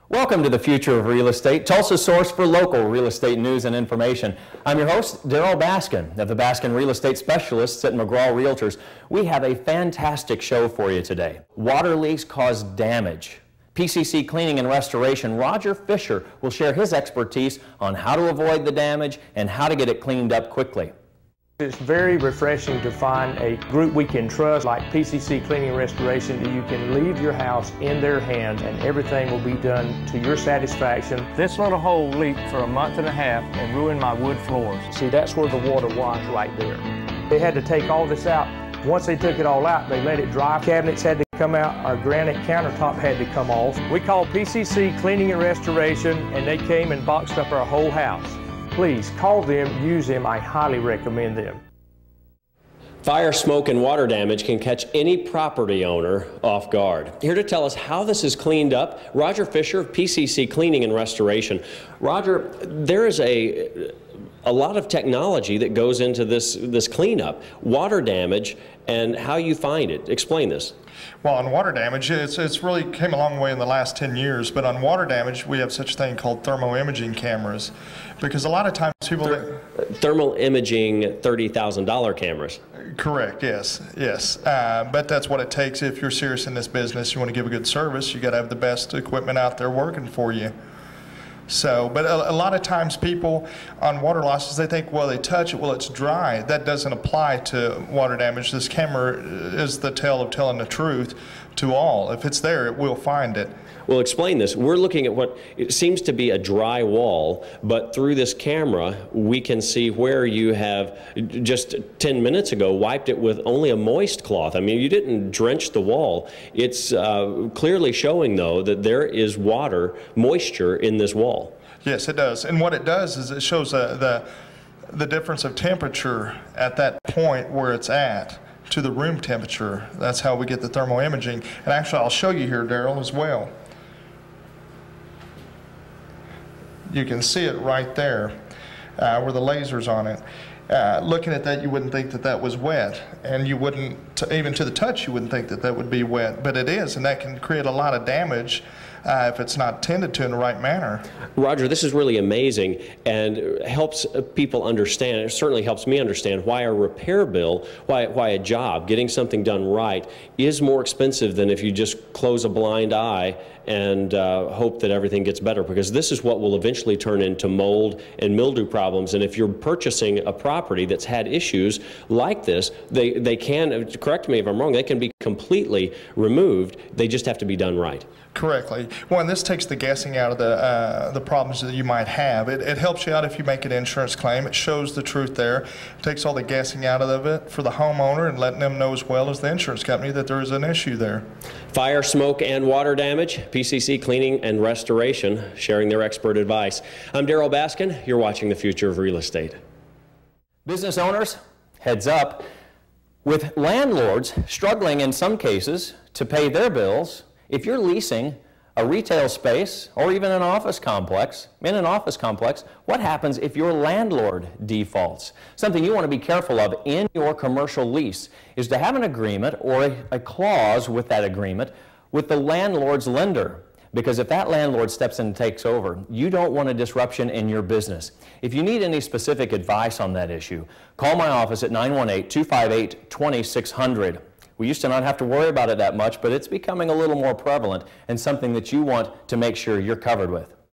Welcome to the Future of Real Estate, Tulsa's source for local real estate news and information. I'm your host, Daryl Baskin of the Baskin Real Estate Specialists at McGraw Realtors. We have a fantastic show for you today. Water leaks cause damage. PCC Cleaning and Restoration, Roger Fisher, will share his expertise on how to avoid the damage and how to get it cleaned up quickly. It's very refreshing to find a group we can trust like PCC Cleaning and Restoration, that you can leave your house in their hands and everything will be done to your satisfaction. This little hole leaked for a month and a half and ruined my wood floors. See, that's where the water was right there. They had to take all this out. Once they took it all out, they let it dry. Cabinets had to come out. Our granite countertop had to come off. We called PCC Cleaning and Restoration and they came and boxed up our whole house. Please call them, use them. I highly recommend them. Fire, smoke, and water damage can catch any property owner off guard. Here to tell us how this is cleaned up, Roger Fisher of PCC Cleaning and Restoration. Roger, there is a lot of technology that goes into this cleanup. Water damage and how you find it. Explain this. Well, on water damage, it's really came a long way in the last 10 years, but on water damage, we have such a thing called thermal imaging cameras, because a lot of times people... Thermal imaging $30,000 cameras. Correct, yes. But that's what it takes if you're serious in this business. You want to give a good service, you got to have the best equipment out there working for you. So, but a lot of times people on water losses, they think, well, they touch it, well, it's dry. That doesn't apply to water damage. This camera is the tale of telling the truth to all. If it's there, it will find it. Well, explain this. We're looking at what it seems to be a dry wall, but through this camera, we can see where you have just 10 minutes ago wiped it with only a moist cloth. I mean, you didn't drench the wall. It's clearly showing, though, that there is moisture in this wall. Yes, it does. And what it does is it shows the difference of temperature at that point where it's at to the room temperature. That's how we get the thermal imaging. And actually, I'll show you here, Daryl, as well. You can see it right there where the laser's on it. Looking at that, you wouldn't think that that was wet, and you wouldn't, even to the touch, you wouldn't think that that would be wet, but it is, and that can create a lot of damage if it's not tended to in the right manner. Roger, this is really amazing and helps people understand, it certainly helps me understand why a repair bill, why a job, getting something done right, is more expensive than if you just close a blind eye and hope that everything gets better, because this is what will eventually turn into mold and mildew problems. And if you're purchasing a property that's had issues like this, they can, correct me if I'm wrong, they can be completely removed. They just have to be done right. Correctly. Well, and this takes the guessing out of the problems that you might have. It helps you out if you make an insurance claim. It shows the truth there. It takes all the guessing out of it for the homeowner and letting them know as well as the insurance company that there is an issue there. Fire, smoke, and water damage. PCC Cleaning and Restoration sharing their expert advice. I'm Daryl Baskin. You're watching The Future of Real Estate. Business owners, heads up. With landlords struggling in some cases to pay their bills, if you're leasing a retail space or even an office complex, what happens if your landlord defaults? Something you want to be careful of in your commercial lease is to have an agreement or a clause with that agreement with the landlord's lender. Because if that landlord steps in and takes over, you don't want a disruption in your business. If you need any specific advice on that issue, call my office at 918-258-2600. We used to not have to worry about it that much, but it's becoming a little more prevalent and something that you want to make sure you're covered with.